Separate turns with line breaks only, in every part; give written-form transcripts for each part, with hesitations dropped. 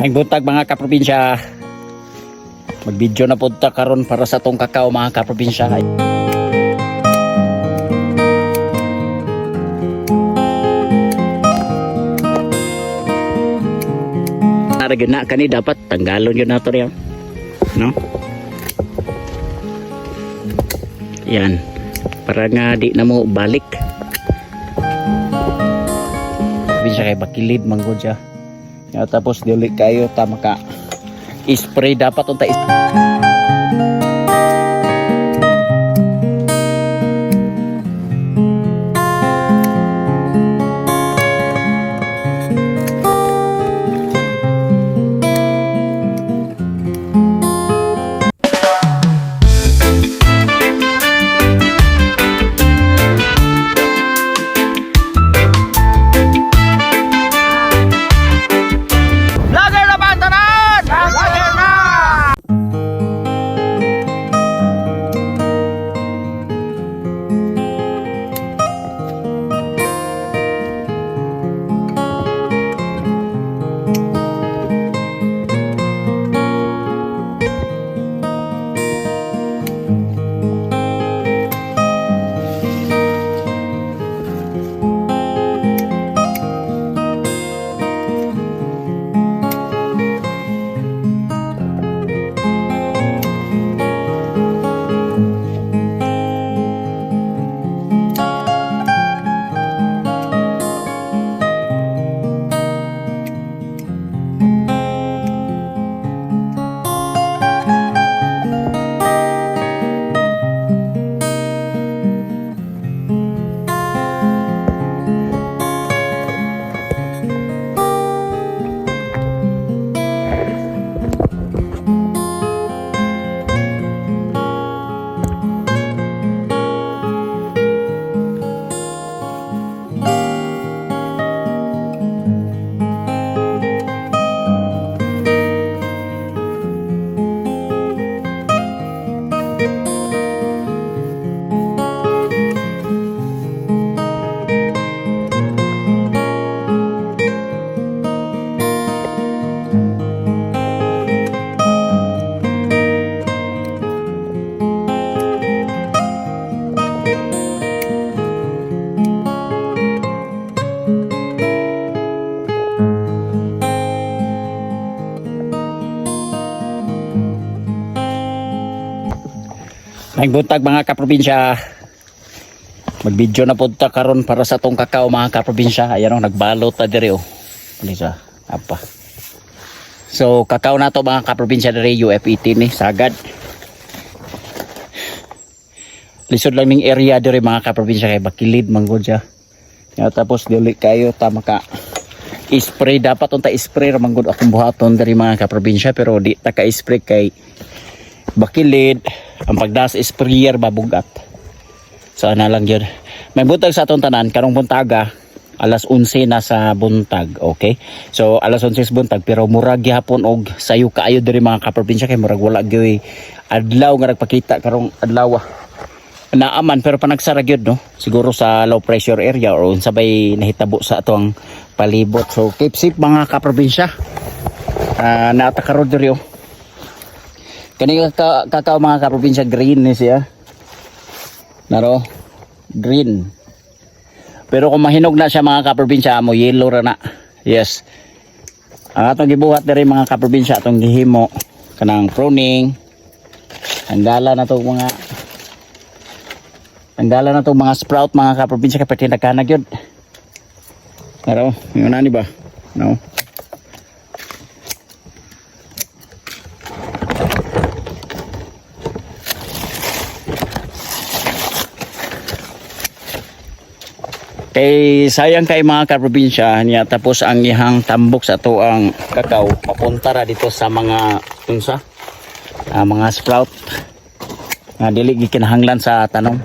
Ang buntag mga kaprobinsya, mag-video na punta karon para sa tong kakao mga kaprobinsya. Naragyan na kani dapat tanggalon yun nato riyan, no? Yan, para nga di na mo balik. Kaprobinsya kay bakilid manggod siya. Ya, tapos dili kayo tama ka spray dapat unta ang buntag mga kaprobinsya, mag-video na punta karon para sa tong kakao mga kaprobinsya. Ayan o, nagbalot na diri o. Alisa, apa. So, kakao na to mga kaprobinsya diri, UF18 ni, sagad. Lisod lang ning area diri mga kaprobinsya, kay bakilid manggod siya. Tapos dili kayo tama ka spray dapat unta spray ra manggod akong buhaton diri mga kaprobinsya, pero di ta ka spray kay bakilid. Ang pagdas sprayer babugat. So ana lang yun. May buntag sa atong tanan karong buntaga alas 11 na sa buntag, okay? So alas 11 sa buntag, pero murag gihapon og sayo kaayo diri mga kaprobinsya, kay murag wala gyud adlaw nga nagpakita karong adlaw. Naaman pero panagsara gyud, no? Siguro sa low pressure area or unsabay nahitabo sa atong palibot. So keep safe mga kaprobinsya. Naata karon diri oh. Kani kakao mga kaprobinsya, green ni siya. Naro, green. Pero kung mahinog na siya mga kaprobinsya, mo yellow ra na. Yes. Ang atong gibuhat diri mga kaprobinsya, atong gihimo kanang pruning. Anggala na to mga sprout mga kaprobinsya, kapag tinagkanag yun. Naro, yun na ni ba? No. Kay sayang kay mga kaprobinsya niya, tapos ang ihang tambok sa to ang kakao papunta ra dito sa mga unsa mga sprout nga dili gikinahanglan sa tanom.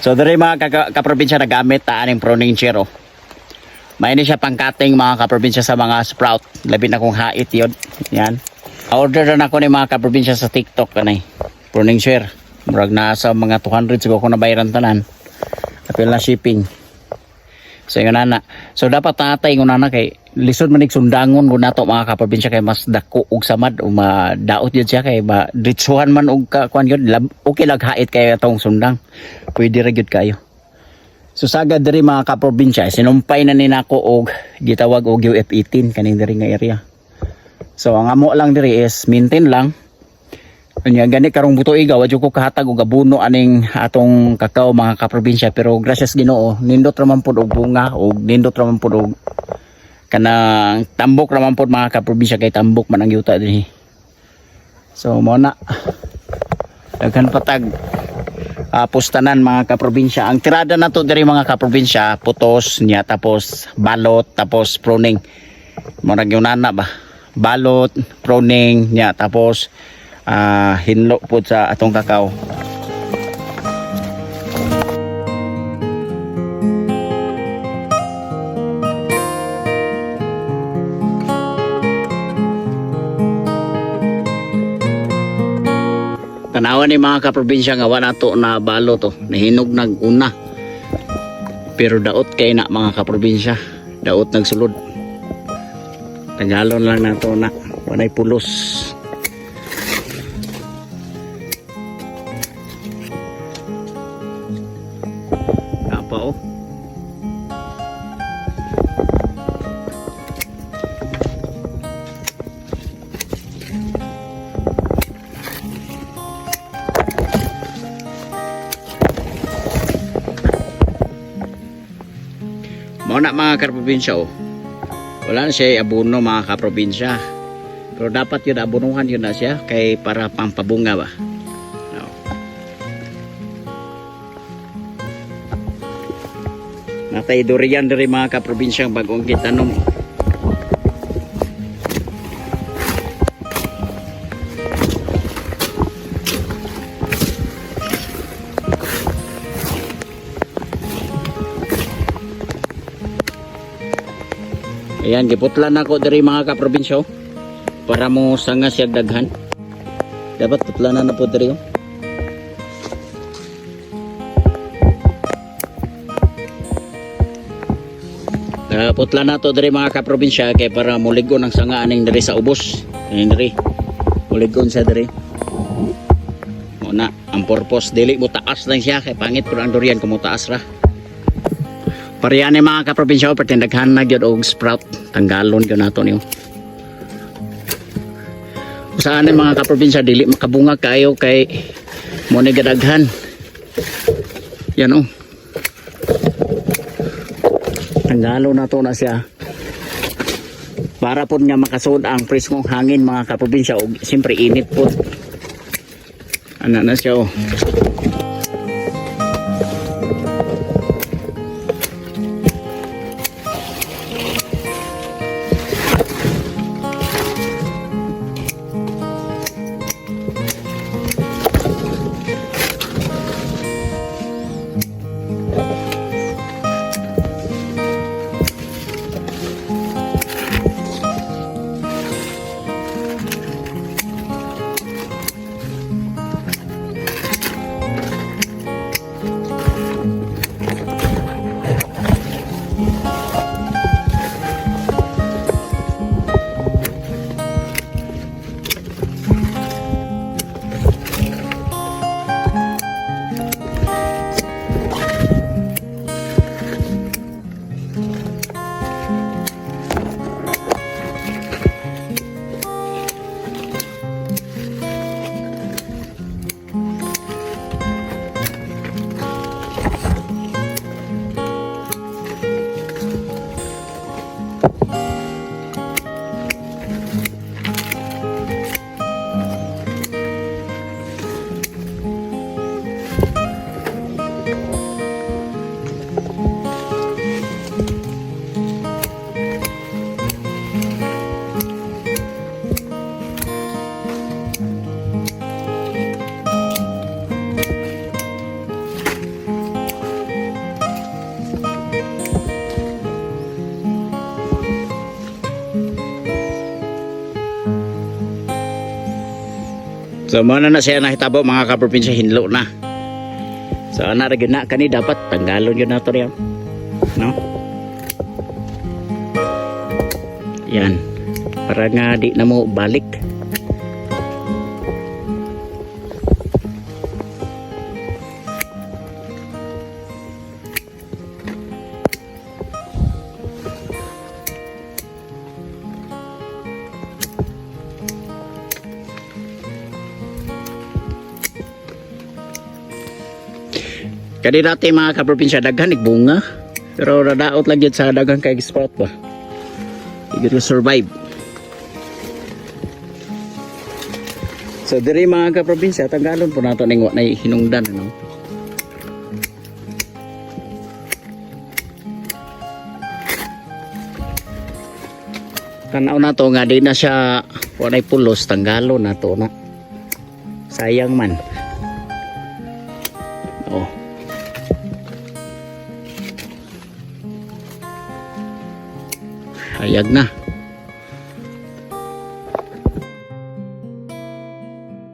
So diri mga kaprobinsya nagamit ta aning pruning chair oh. May ni siya pangkating mga kaprobinsya sa mga sprout. Labi na kong hait yun. Yan. Order na ako ni mga kaprobinsya sa TikTok kanay. Pruning chair. Murag na sa mga 200 siguro ko nabayaran tanan. Apil na shipping. So yun na. So dapat natay ngun na kay lisod manig sundangon ko nato mga kaprobinsya kay mas dako og samad o madaot yun siya kay ditsuhan man og kuan yun. Okay lag hait kay atong sundang. Pwede ra gyud kayo. So sagad diri mga kaprobinsya, sinumpay na ni nako og gitawag og UF18 kaning diri nga area. So ang amo lang diri is maintain lang. Unya gani karong buto iga wadyo ko kahatag og abono aning atong kakao mga kaprobinsya pero gracias Ginoo nindot ra man pud og bunga og nindot ra man pud og kanang tambok ra man pud mga kaprobinsya kay tambok man ang yuta dinhi. So mo na daghan patag pustanan mga kaprobinsya. Ang tirada na to diri mga kaprobinsya, putos niya tapos balot tapos pruning. Murag yung nana ba? Balot, pruning niya tapos hinlo po sa atong kakao. Tanawan ni mga kaprobinsya nga wala to na balo to nahinog nag-una pero daot kay na mga kaprobinsya daot nagsulod tagalon lang na to na walay pulos apa oh mao na mga kaprobinsya oh. Wala na siya abono mga kaprobinsya. Pero dapat yun abonuhan yun na siya kay para pampabunga ba. No. Natay durian dari mga kaprobinsya bagong gitanom. Ayan, giputlan ako dari mga kaprobinsya oh, para mo sanga siya daghan. Dapat putlanan na po dari oh. Putlan na to dari mga kaprobinsya kay para muligon ang sanga aning dari sa ubos. Ayan dari. Muligon siya dari. Muna, ang purpose dili mo taas lang siya kay pangit pero ang durian kung mo taas ra. Parehane mga kaprobinsya pertindaghan na gyud og sprout tanggalon gyud nato niyo. Saan mga kaprobinsya dili makabunga kayo kay mo ni gadaghan. Yan oh. Tanggalon nato na siya. Para pud nga makasud ang preskong hangin mga kaprobinsya og siyempre init pud. Ana na siya oh. So mo na siya nahitabo mga kaprobinsya, hinlo na. So ana ra gyud na kani dapat tanggalon gyud nato riyan. No? Yan. Para nga di na mo balik. Kadi dati mga kaprobinsya daghan bunga, pero nadaot lang yun sa daghang kay spot ba. Hindi ko survive. So diri mga kaprobinsya tanggalon po nato ning wa na hinungdan no. Tanaw na to nga di na siya walay pulos, tanggalon na to na. Sayang man. Oh. Hayag na.